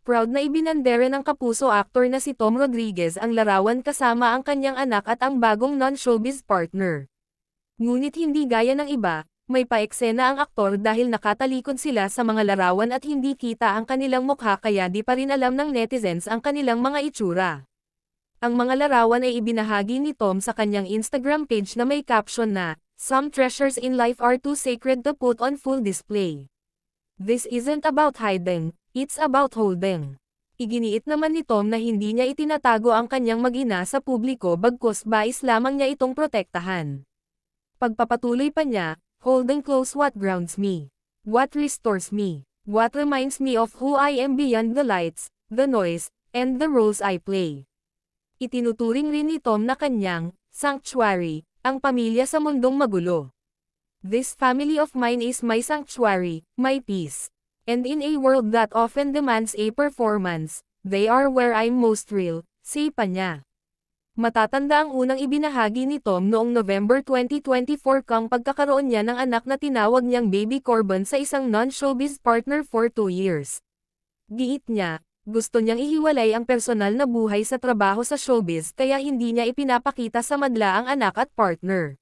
Proud na ibinandera ng kapuso aktor na si Tom Rodriguez ang larawan kasama ang kanyang anak at ang bagong non-showbiz partner. Ngunit hindi gaya ng iba, may paeksena ang aktor dahil nakatalikod sila sa mga larawan at hindi kita ang kanilang mukha kaya di pa rin alam ng netizens ang kanilang mga itsura. Ang mga larawan ay ibinahagi ni Tom sa kanyang Instagram page na may caption na, "Some treasures in life are too sacred to put on full display. This isn't about hiding, it's about holding." Iginiit naman ni Tom na hindi niya itinatago ang kanyang mag-ina sa publiko bagkus bais lamang niya itong protektahan. Pagpapatuloy pa niya, "Holding close what grounds me. What restores me. What reminds me of who I am beyond the lights, the noise, and the roles I play." Itinuturing rin ni Tom na kanyang sanctuary ang pamilya sa mundong magulo. "This family of mine is my sanctuary, my peace. And in a world that often demands a performance, they are where I'm most real," say pa niya. Matatanda ang unang ibinahagi ni Tom noong November 2024 kang pagkakaroon niya ng anak na tinawag niyang Baby Corbin sa isang non-showbiz partner for 2 years. Giit niya, gusto niyang ihiwalay ang personal na buhay sa trabaho sa showbiz kaya hindi niya ipinapakita sa madla ang anak at partner.